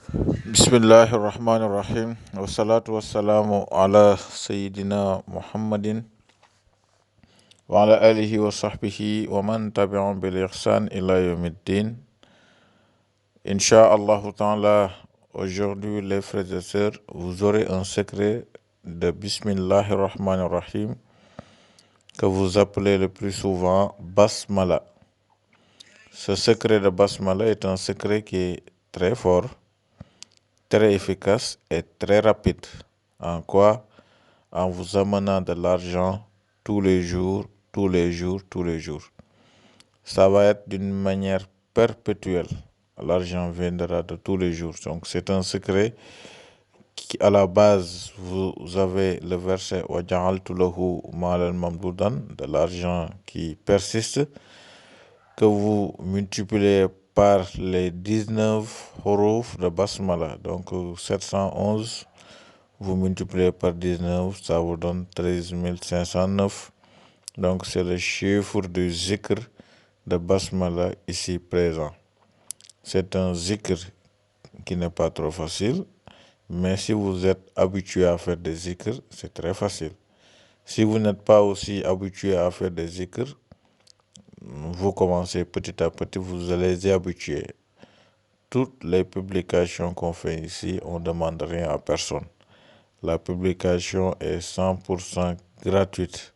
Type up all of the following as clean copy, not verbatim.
Bismillahir Rahmanir Rahim. Wassalatu wassalamu ala Sayyidina Muhammadin wa ala alihi wa sahbihi wa man tabi'ahum bil ihsan ila yawmiddin. Inch'Allah ta'ala, aujourd'hui les frères et sœurs, vous aurez un secret de Bismillahir Rahmanir Rahim que vous appelez le plus souvent Basmala. Ce secret de Basmala est un secret qui est très fort, très efficace et très rapide. En quoi? En vous amenant de l'argent tous les jours, tous les jours, tous les jours. Ça va être d'une manière perpétuelle. L'argent viendra de tous les jours. Donc c'est un secret qui, à la base, vous avez le verset « وَجَعَلْتُ لَهُ مَالًا مَمْدُودًا » de l'argent qui persiste, que vous multipliez par les 19 huruf de Basmala. Donc 711, vous multipliez par 19, ça vous donne 13 509. Donc c'est le chiffre du zikr de Basmala ici présent. C'est un zikr qui n'est pas trop facile, mais si vous êtes habitué à faire des zikrs, c'est très facile. Si vous n'êtes pas aussi habitué à faire des zikrs, vous commencez petit à petit, vous allez y habituer. Toutes les publications qu'on fait ici, on ne demande rien à personne. La publication est 100% gratuite.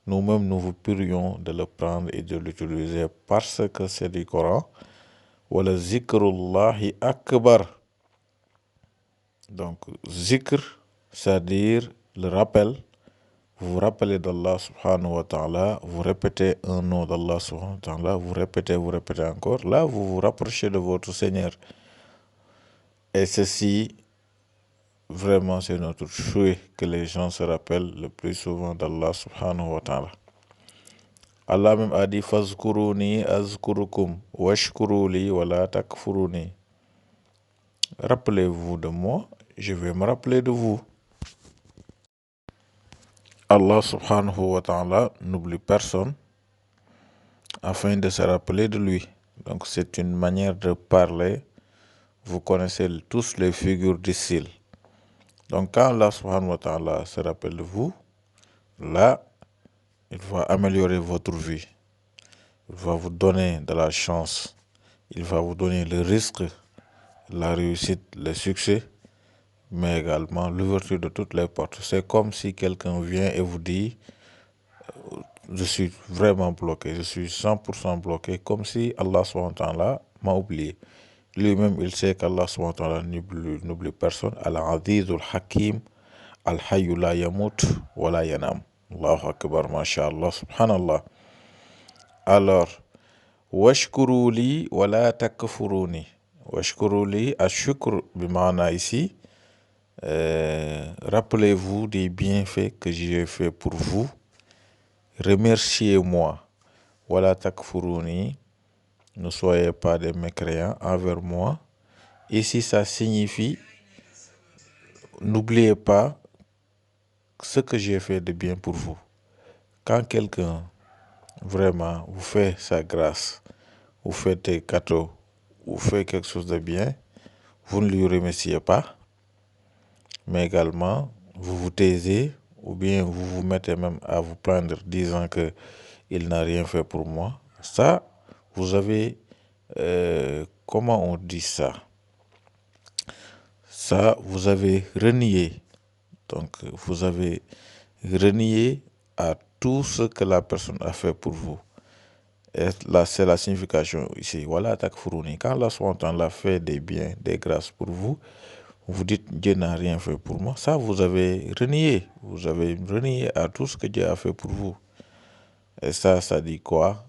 Nous-mêmes, nous vous prions de le prendre et de l'utiliser parce que c'est du Coran. Wala zikrullahi akbar. Donc, zikr, c'est-à-dire le rappel. Vous vous rappelez d'Allah subhanahu wa ta'ala, vous répétez un nom d'Allah subhanahu wa ta'ala, vous répétez encore. Là, vous vous rapprochez de votre Seigneur. Et ceci, vraiment, c'est notre souhait que les gens se rappellent le plus souvent d'Allah subhanahu wa ta'ala. Allah même a dit Fazkuruni azkurukum washkuruli wala takfuruni. Rappelez-vous de moi, je vais me rappeler de vous. Allah subhanahu wa ta'ala n'oublie personne afin de se rappeler de lui. Donc c'est une manière de parler. Vous connaissez tous les figures du style. Donc quand Allah subhanahu wa ta'ala se rappelle de vous, là, il va améliorer votre vie. Il va vous donner de la chance. Il va vous donner le risque, la réussite, le succès, mais également l'ouverture de toutes les portes. C'est comme si quelqu'un vient et vous dit « Je suis vraiment bloqué, je suis 100% bloqué », comme si Allah subhanahu wa ta'ala m'a oublié. Lui-même, il sait qu'Allah subhanahu wa ta'ala n'oublie personne. Al-Azizul Hakim, Al-Hayyu la yamut wa la yanam. Allahu Akbar, masha'Allah, subhanallah. Alors, washkuru li wa la takfuruni. Washkuru li, ashukr bimana ici. Rappelez-vous des bienfaits que j'ai fait pour vous. Remerciez-moi. Wa la takfuruni. Ne soyez pas des mécréants envers moi. Ici, ça signifie, n'oubliez pas ce que j'ai fait de bien pour vous. Quand quelqu'un vraiment vous fait sa grâce, vous fait des cadeaux, vous fait quelque chose de bien, vous ne lui remerciez pas, mais également vous vous taisez ou bien vous vous mettez même à vous plaindre disant que il n'a rien fait pour moi. Ça, vous avez, comment on dit ça? Ça, vous avez renié. Donc, vous avez renié à tout ce que la personne a fait pour vous. Et là, c'est la signification ici. Voilà, takfuruni. Quand Allah subhanahu wa ta'ala fait des biens, des grâces pour vous, vous dites Dieu n'a rien fait pour moi. Ça, vous avez renié. Vous avez renié à tout ce que Dieu a fait pour vous. Et ça dit quoi?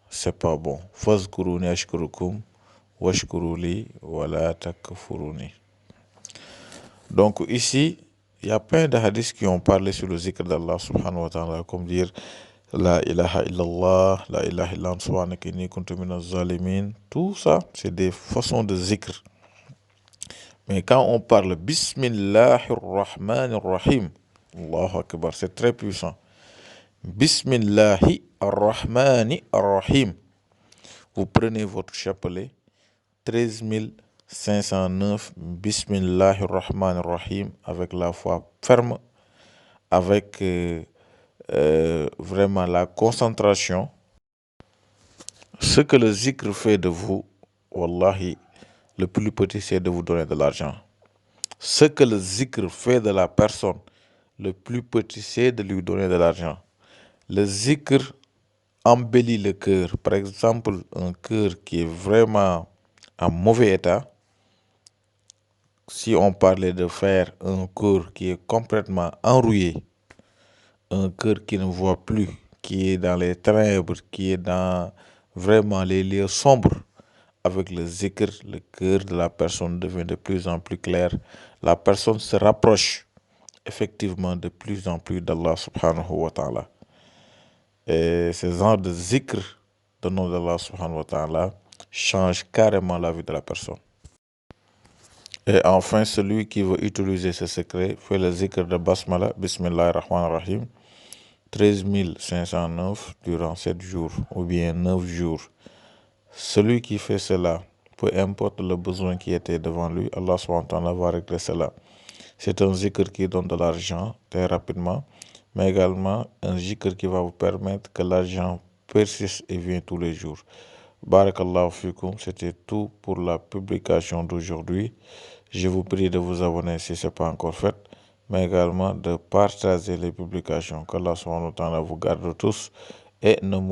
C'est pas bon. Fazkuruni ashkurukum washkuruli wala takfuruni. Donc ici, il y a plein de hadiths qui ont parlé sur le zikr d'Allah subhanahu wa ta'ala, comme dire La ilaha illallah, la ilaha illallah, subhanaka inni kuntu minaz zalimin. Tout ça, c'est des façons de zikr. Mais quand on parle Bismillahir Rahmanir Rahim, Allahu Akbar, c'est très puissant. Bismillahir Rahmanir Rahim. Vous prenez votre chapelet, 13 509 Bismillahirrahmanirrahim avec la foi ferme, avec vraiment la concentration. Ce que le zikr fait de vous, wallahi, le plus petit c'est de vous donner de l'argent. Ce que le zikr fait de la personne, le plus petit c'est de lui donner de l'argent. Le zikr embellit le cœur. Par exemple, un cœur qui est vraiment en mauvais état, si on parlait de faire un cœur qui est complètement enrouillé, un cœur qui ne voit plus, qui est dans les ténèbres, qui est dans vraiment les lieux sombres, avec le zikr, le cœur de la personne devient de plus en plus clair. La personne se rapproche effectivement de plus en plus d'Allah subhanahu wa ta'ala. Et ce genre de zikr de nom d'Allah subhanahu wa ta'ala change carrément la vie de la personne. Et enfin, celui qui veut utiliser ce secret fait le zikr de Basmala, Bismillahirrahmanirrahim, 13 509 durant 7 jours ou bien 9 jours. Celui qui fait cela, peu importe le besoin qui était devant lui, Allah subhanahu wa ta'ala va régler cela. C'est un zikr qui donne de l'argent très rapidement, mais également un zikr qui va vous permettre que l'argent persiste et vient tous les jours. Barakallahu fikum, c'était tout pour la publication d'aujourd'hui. Je vous prie de vous abonner si ce n'est pas encore fait, mais également de partager les publications. Que Allah subhanahu wa ta'ala vous garde tous et ne m'oubliez pas.